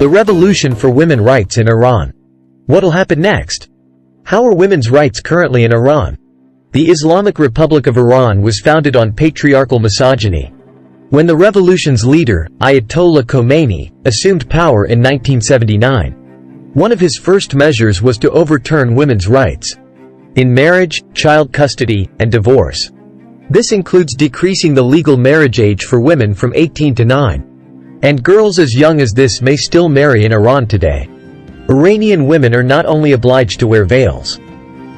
The revolution for women's rights in Iran. What'll happen next? How are women's rights currently in Iran? The Islamic Republic of Iran was founded on patriarchal misogyny. When the revolution's leader, Ayatollah Khomeini, assumed power in 1979, one of his first measures was to overturn women's rights in marriage, child custody, and divorce. This includes decreasing the legal marriage age for women from 18 to 9. And girls as young as this may still marry in Iran today. Iranian women are not only obliged to wear veils,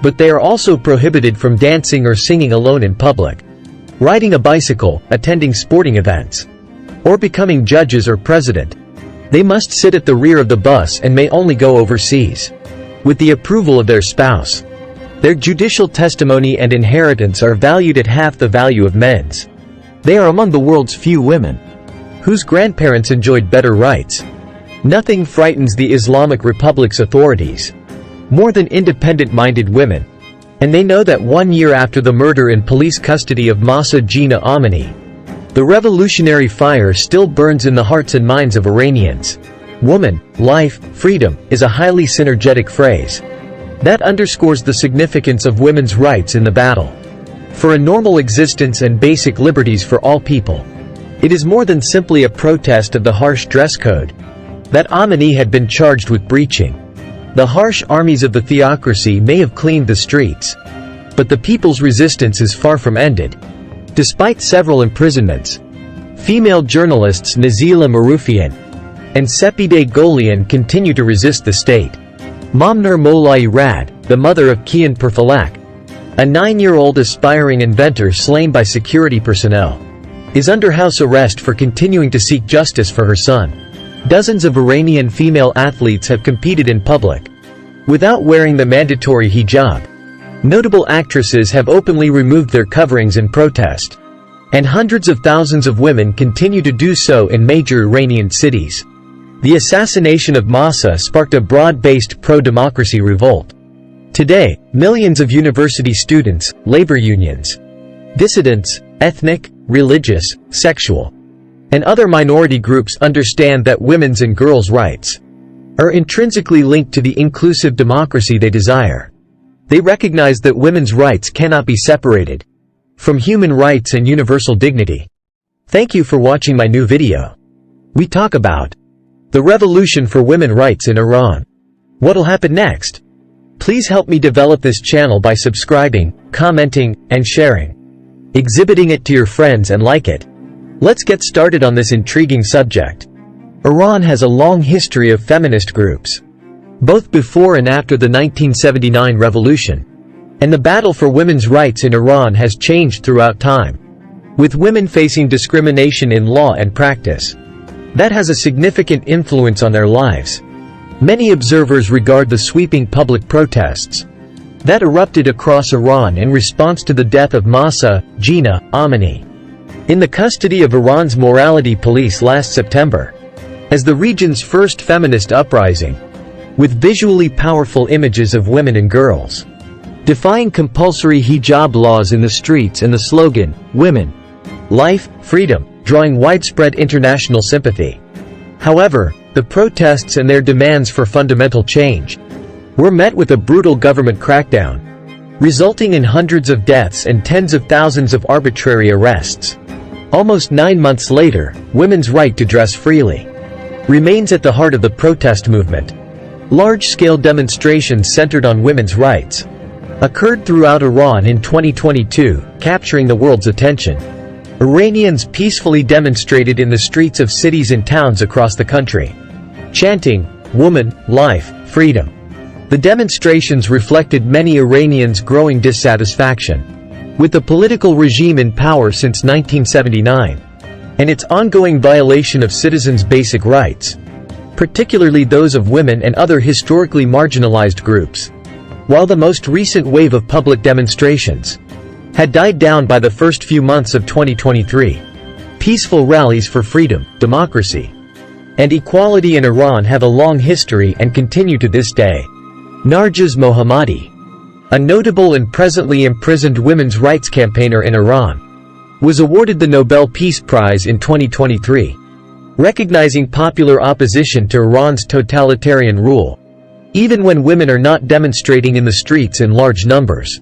but they are also prohibited from dancing or singing alone in public, riding a bicycle, attending sporting events, or becoming judges or president. They must sit at the rear of the bus and may only go overseas with the approval of their spouse. Their judicial testimony and inheritance are valued at half the value of men's. They are among the world's few women whose grandparents enjoyed better rights. Nothing frightens the Islamic Republic's authorities more than independent-minded women. And they know that 1 year after the murder in police custody of Mahsa Jina Amini, the revolutionary fire still burns in the hearts and minds of Iranians. Woman, life, freedom is a highly synergetic phrase that underscores the significance of women's rights in the battle for a normal existence and basic liberties for all people. It is more than simply a protest of the harsh dress code that Amini had been charged with breaching. The harsh armies of the theocracy may have cleaned the streets, but the people's resistance is far from ended. Despite several imprisonments, female journalists Nazila Marufian and Sepideh Golian continue to resist the state. Mamnur Molai Rad, the mother of Kian Perfalak, a 9-year-old aspiring inventor slain by security personnel, is under house arrest for continuing to seek justice for her son. Dozens of Iranian female athletes have competed in public without wearing the mandatory hijab. Notable actresses have openly removed their coverings in protest, and hundreds of thousands of women continue to do so in major Iranian cities. The assassination of Mahsa sparked a broad-based pro-democracy revolt. Today, millions of university students, labor unions, dissidents, ethnic, religious, sexual, and other minority groups understand that women's and girls' rights are intrinsically linked to the inclusive democracy they desire. They recognize that women's rights cannot be separated from human rights and universal dignity. Thank you for watching my new video. We talk about the revolution for women's rights in Iran. What'll happen next? Please help me develop this channel by subscribing, commenting, and sharing, exhibiting it to your friends and like it. Let's get started on this intriguing subject. Iran has a long history of feminist groups, both before and after the 1979 revolution. And the battle for women's rights in Iran has changed throughout time, with women facing discrimination in law and practice that has a significant influence on their lives. Many observers regard the sweeping public protests that erupted across Iran in response to the death of Mahsa Jina Amini in the custody of Iran's morality police last September as the region's first feminist uprising, with visually powerful images of women and girls defying compulsory hijab laws in the streets and the slogan, "Women, Life, Freedom," drawing widespread international sympathy. However, the protests and their demands for fundamental change were met with a brutal government crackdown, resulting in hundreds of deaths and tens of thousands of arbitrary arrests. Almost 9 months later, women's right to dress freely remains at the heart of the protest movement. Large-scale demonstrations centered on women's rights occurred throughout Iran in 2022, capturing the world's attention. Iranians peacefully demonstrated in the streets of cities and towns across the country, chanting, "Woman, Life, Freedom." The demonstrations reflected many Iranians' growing dissatisfaction with the political regime in power since 1979, and its ongoing violation of citizens' basic rights, particularly those of women and other historically marginalized groups. While the most recent wave of public demonstrations had died down by the first few months of 2023, peaceful rallies for freedom, democracy, and equality in Iran have a long history and continue to this day. Narges Mohammadi, a notable and presently imprisoned women's rights campaigner in Iran, was awarded the Nobel Peace Prize in 2023. recognizing popular opposition to Iran's totalitarian rule. Even when women are not demonstrating in the streets in large numbers,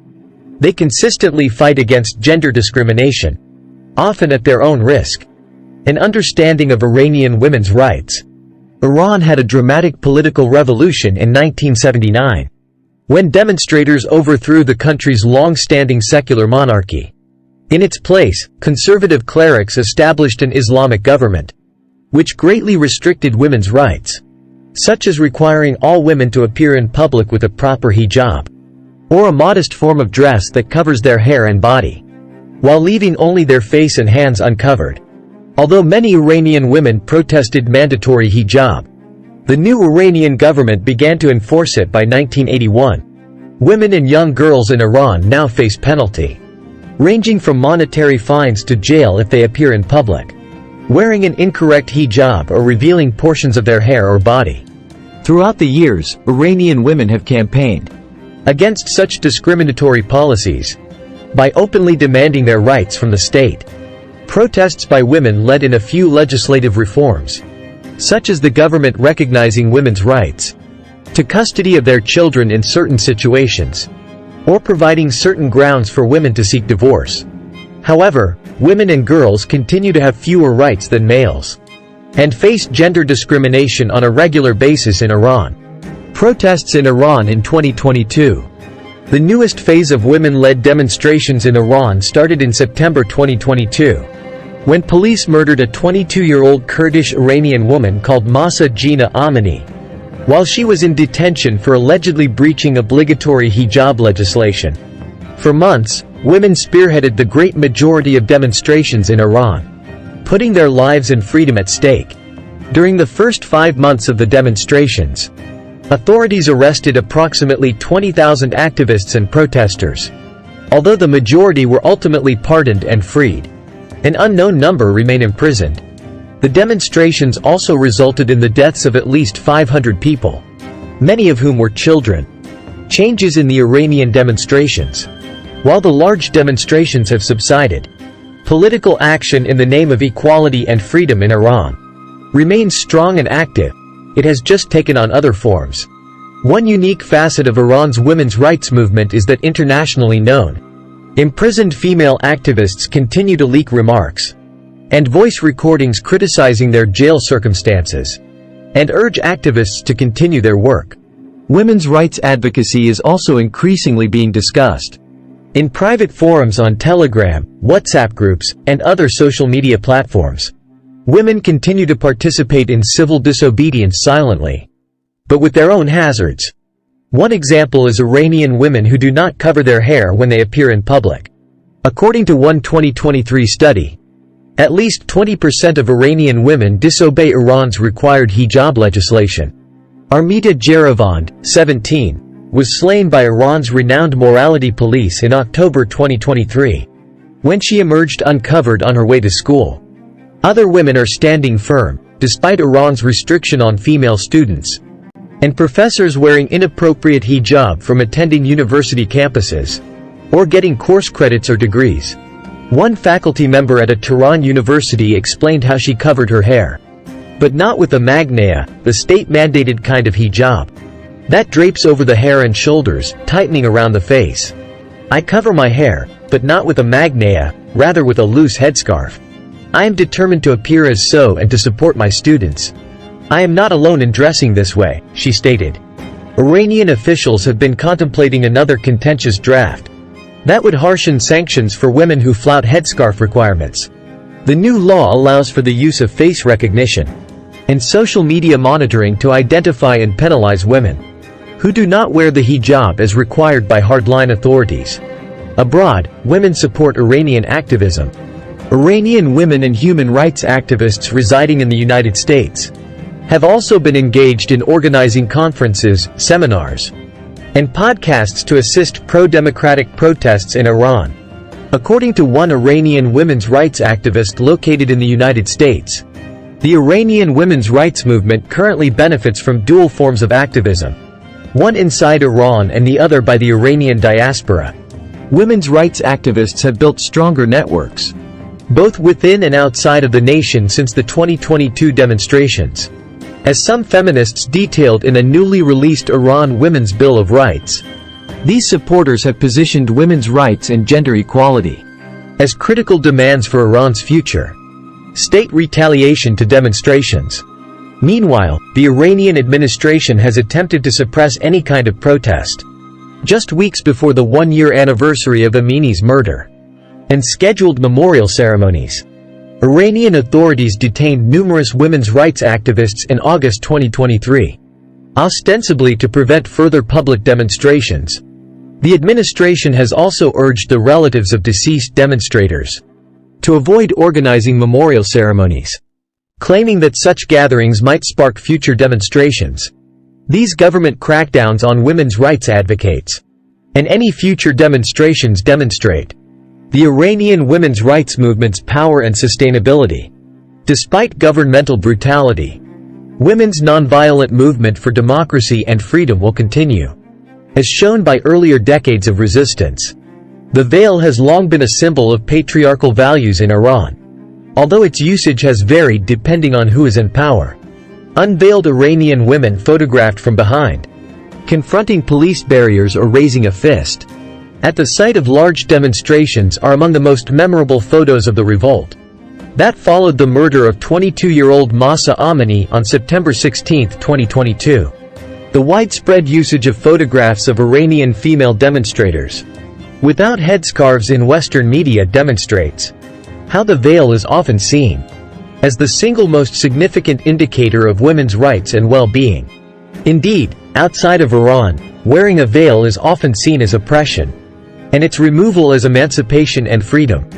they consistently fight against gender discrimination, often at their own risk. An understanding of Iranian women's rights. Iran had a dramatic political revolution in 1979, when demonstrators overthrew the country's long-standing secular monarchy. In its place, conservative clerics established an Islamic government, which greatly restricted women's rights, such as requiring all women to appear in public with a proper hijab, or a modest form of dress that covers their hair and body, while leaving only their face and hands uncovered. Although many Iranian women protested mandatory hijab, the new Iranian government began to enforce it by 1981. Women and young girls in Iran now face penalty, ranging from monetary fines to jail if they appear in public, wearing an incorrect hijab or revealing portions of their hair or body. Throughout the years, Iranian women have campaigned against such discriminatory policies by openly demanding their rights from the state. Protests by women led in a few legislative reforms, such as the government recognizing women's rights to custody of their children in certain situations, or providing certain grounds for women to seek divorce. However, women and girls continue to have fewer rights than males, and face gender discrimination on a regular basis in Iran. Protests in Iran in 2022. The newest phase of women-led demonstrations in Iran started in September 2022, when police murdered a 22-year-old Kurdish Iranian woman called Mahsa Jina Amini, while she was in detention for allegedly breaching obligatory hijab legislation. For months, women spearheaded the great majority of demonstrations in Iran, putting their lives and freedom at stake. During the first 5 months of the demonstrations, authorities arrested approximately 20,000 activists and protesters. Although the majority were ultimately pardoned and freed, an unknown number remain imprisoned. The demonstrations also resulted in the deaths of at least 500 people, many of whom were children. Changes in the Iranian demonstrations. While the large demonstrations have subsided, political action in the name of equality and freedom in Iran remains strong and active. It has just taken on other forms. One unique facet of Iran's women's rights movement is that internationally known, imprisoned female activists continue to leak remarks and voice recordings criticizing their jail circumstances, and urge activists to continue their work. Women's rights advocacy is also increasingly being discussed in private forums on Telegram, WhatsApp groups, and other social media platforms. Women continue to participate in civil disobedience silently, but with their own hazards. One example is Iranian women who do not cover their hair when they appear in public. According to one 2023 study, at least 20% of Iranian women disobey Iran's required hijab legislation. Armita Jeravand, 17, was slain by Iran's renowned morality police in October 2023, when she emerged uncovered on her way to school. Other women are standing firm, despite Iran's restriction on female students and professors wearing inappropriate hijab from attending university campuses or getting course credits or degrees. One faculty member at a Tehran university explained how she covered her hair, but not with a magnea, the state-mandated kind of hijab that drapes over the hair and shoulders, tightening around the face. I cover my hair, but not with a magnea, rather with a loose headscarf. I am determined to appear as so and to support my students. I am not alone in dressing this way, she stated. Iranian officials have been contemplating another contentious draft that would harshen sanctions for women who flout headscarf requirements. The new law allows for the use of face recognition and social media monitoring to identify and penalize women who do not wear the hijab as required by hardline authorities. Abroad, women support Iranian activism. Iranian women and human rights activists residing in the United States have also been engaged in organizing conferences, seminars, and podcasts to assist pro-democratic protests in Iran. According to one Iranian women's rights activist located in the United States, the Iranian women's rights movement currently benefits from dual forms of activism, one inside Iran and the other by the Iranian diaspora. Women's rights activists have built stronger networks both within and outside of the nation since the 2022 demonstrations. As some feminists detailed in a newly released Iran Women's Bill of Rights, these supporters have positioned women's rights and gender equality as critical demands for Iran's future state retaliation to demonstrations. Meanwhile, the Iranian administration has attempted to suppress any kind of protest. Just weeks before the one-year anniversary of Amini's murder and scheduled memorial ceremonies, Iranian authorities detained numerous women's rights activists in August 2023, ostensibly to prevent further public demonstrations. The administration has also urged the relatives of deceased demonstrators to avoid organizing memorial ceremonies, claiming that such gatherings might spark future demonstrations. These government crackdowns on women's rights advocates and any future demonstrations demonstrate the Iranian women's rights movement's power and sustainability. Despite governmental brutality, women's nonviolent movement for democracy and freedom will continue. As shown by earlier decades of resistance, the veil has long been a symbol of patriarchal values in Iran, although its usage has varied depending on who is in power. Unveiled Iranian women photographed from behind, confronting police barriers or raising a fist at the site of large demonstrations are among the most memorable photos of the revolt that followed the murder of 22-year-old Mahsa Amini on September 16, 2022. The widespread usage of photographs of Iranian female demonstrators without headscarves in Western media demonstrates how the veil is often seen as the single most significant indicator of women's rights and well-being. Indeed, outside of Iran, wearing a veil is often seen as oppression, and its removal as emancipation and freedom.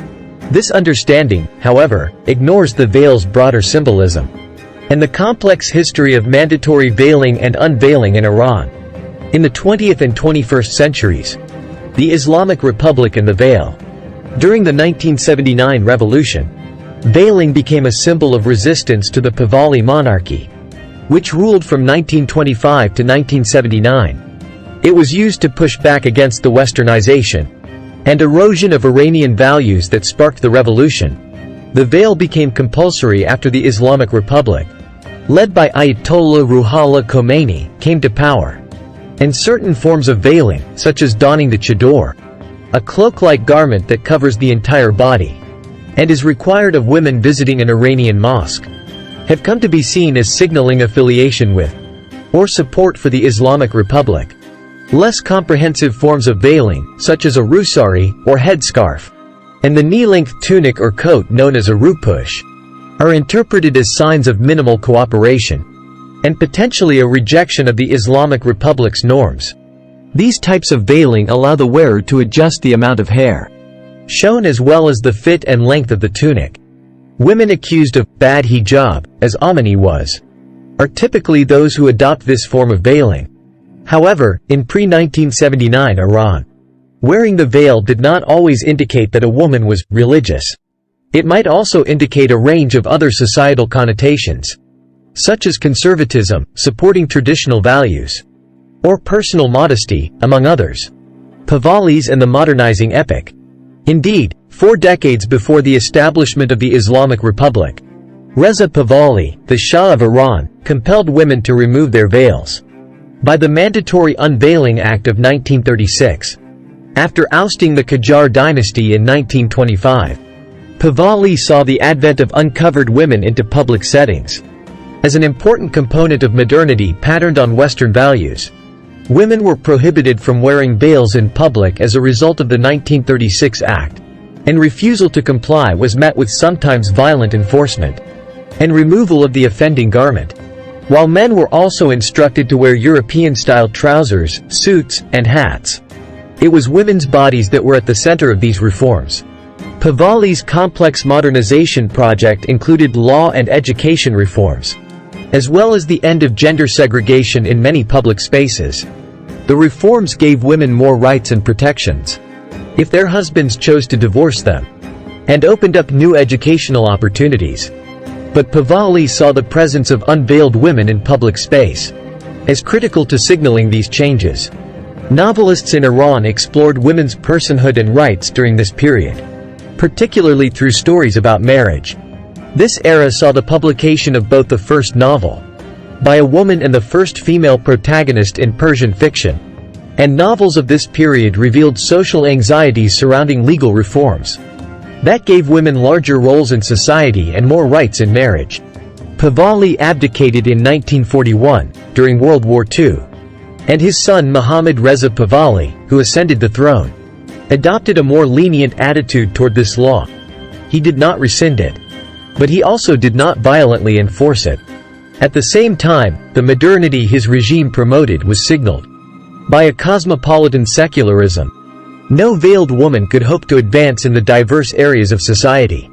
This understanding, however, ignores the veil's broader symbolism and the complex history of mandatory veiling and unveiling in Iran. In the 20th and 21st centuries, the Islamic Republic and the veil. During the 1979 revolution, veiling became a symbol of resistance to the Pahlavi monarchy, which ruled from 1925 to 1979. It was used to push back against the westernization and erosion of Iranian values that sparked the revolution. The veil became compulsory after the Islamic Republic, led by Ayatollah Ruhollah Khomeini, came to power, and certain forms of veiling, such as donning the chador, a cloak-like garment that covers the entire body and is required of women visiting an Iranian mosque, have come to be seen as signaling affiliation with or support for the Islamic Republic. Less comprehensive forms of veiling, such as a rusari or headscarf, and the knee-length tunic or coat known as a rupush, are interpreted as signs of minimal cooperation and potentially a rejection of the Islamic Republic's norms. These types of veiling allow the wearer to adjust the amount of hair shown as well as the fit and length of the tunic. Women accused of bad hijab, as Amini was, are typically those who adopt this form of veiling. However, in pre-1979 Iran, wearing the veil did not always indicate that a woman was religious. It might also indicate a range of other societal connotations, such as conservatism, supporting traditional values, or personal modesty, among others. Pahlavis and the modernizing epoch. Indeed, 4 decades before the establishment of the Islamic Republic, Reza Pahlavi, the Shah of Iran, compelled women to remove their veils by the Mandatory Unveiling Act of 1936. After ousting the Qajar dynasty in 1925, Pahlavi saw the advent of uncovered women into public settings as an important component of modernity patterned on Western values. Women were prohibited from wearing veils in public as a result of the 1936 Act, and refusal to comply was met with sometimes violent enforcement and removal of the offending garment. While men were also instructed to wear European-style trousers, suits, and hats, it was women's bodies that were at the center of these reforms. Pahlavi's complex modernization project included law and education reforms, as well as the end of gender segregation in many public spaces. The reforms gave women more rights and protections if their husbands chose to divorce them, and opened up new educational opportunities. But Pahlavi saw the presence of unveiled women in public space as critical to signaling these changes. Novelists in Iran explored women's personhood and rights during this period. particularly through stories about marriage. This era saw the publication of both the first novel by a woman and the first female protagonist in Persian fiction, and novels of this period revealed social anxieties surrounding legal reforms that gave women larger roles in society and more rights in marriage. Pahlavi abdicated in 1941, during World War II, and his son Muhammad Reza Pahlavi, who ascended the throne, adopted a more lenient attitude toward this law. He did not rescind it, but he also did not violently enforce it. At the same time, the modernity his regime promoted was signaled by a cosmopolitan secularism. No veiled woman could hope to advance in the diverse areas of society.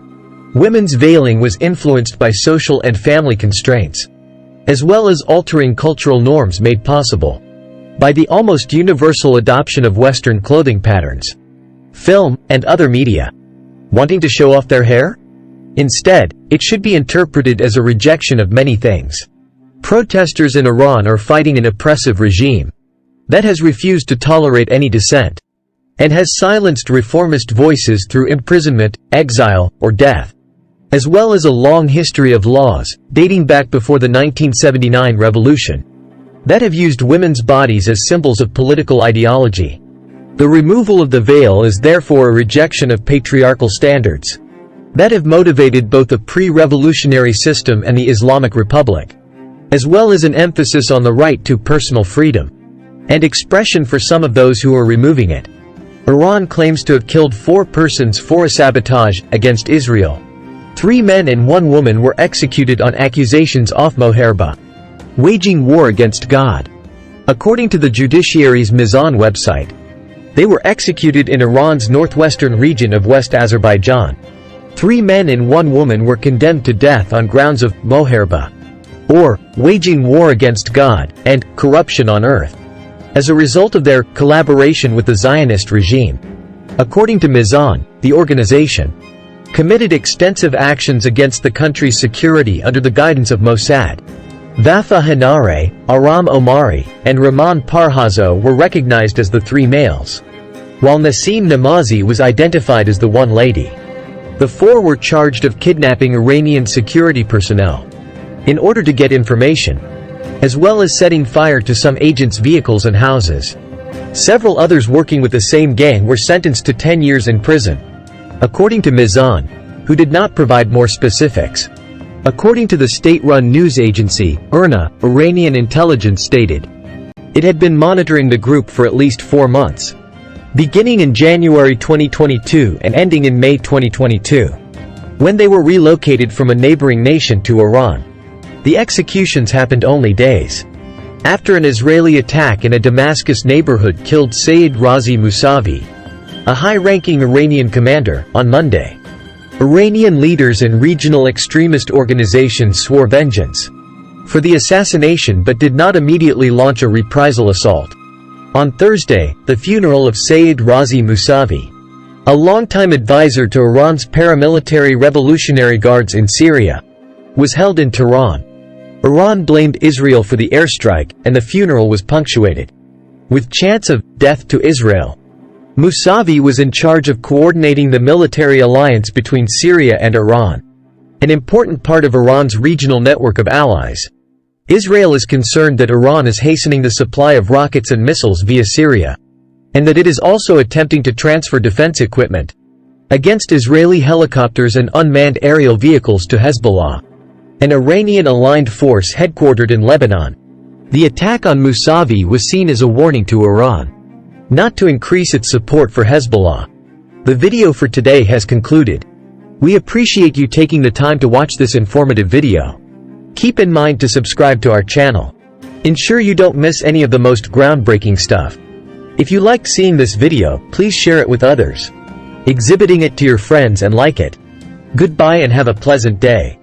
Women's veiling was influenced by social and family constraints, as well as altering cultural norms made possible by the almost universal adoption of Western clothing patterns, film, and other media. Wanting to show off their hair? Instead, it should be interpreted as a rejection of many things. Protesters in Iran are fighting an oppressive regime that has refused to tolerate any dissent, and has silenced reformist voices through imprisonment, exile, or death, as well as a long history of laws, dating back before the 1979 revolution, that have used women's bodies as symbols of political ideology. The removal of the veil is therefore a rejection of patriarchal standards that have motivated both the pre-revolutionary system and the Islamic Republic, as well as an emphasis on the right to personal freedom and expression for some of those who are removing it. Iran claims to have killed 4 persons for a sabotage against Israel. 3 men and 1 woman were executed on accusations of Moharba, waging war against God. According to the judiciary's Mizan website, they were executed in Iran's northwestern region of West Azerbaijan. 3 men and 1 woman were condemned to death on grounds of Moharba, or waging war against God, and corruption on earth, as a result of their collaboration with the Zionist regime. According to Mizan, the organization committed extensive actions against the country's security under the guidance of Mossad. Vafa Hanare, Aram Omari, and Rahman Parhazo were recognized as the 3 males, while Nassim Namazi was identified as the 1 lady. The 4 were charged of kidnapping Iranian security personnel in order to get information, as well as setting fire to some agents' vehicles and houses. Several others working with the same gang were sentenced to 10 years in prison, according to Mizan, who did not provide more specifics. According to the state-run news agency, IRNA, Iranian intelligence stated it had been monitoring the group for at least 4 months, beginning in January 2022 and ending in May 2022, when they were relocated from a neighboring nation to Iran. The executions happened only days after an Israeli attack in a Damascus neighborhood killed Sayyid Razi Mousavi, a high-ranking Iranian commander, on Monday. Iranian leaders and regional extremist organizations swore vengeance for the assassination but did not immediately launch a reprisal assault. On Thursday, the funeral of Sayyid Razi Mousavi, a longtime advisor to Iran's paramilitary Revolutionary Guards in Syria, was held in Tehran. Iran blamed Israel for the airstrike, and the funeral was punctuated with chants of "Death to Israel." Mousavi was in charge of coordinating the military alliance between Syria and Iran, an important part of Iran's regional network of allies. Israel is concerned that Iran is hastening the supply of rockets and missiles via Syria, and that it is also attempting to transfer defense equipment against Israeli helicopters and unmanned aerial vehicles to Hezbollah, an Iranian-aligned force headquartered in Lebanon. The attack on Mousavi was seen as a warning to Iran not to increase its support for Hezbollah. The video for today has concluded. We appreciate you taking the time to watch this informative video. Keep in mind to subscribe to our channel. Ensure you don't miss any of the most groundbreaking stuff. If you liked seeing this video, please share it with others, exhibiting it to your friends and like it. Goodbye and have a pleasant day.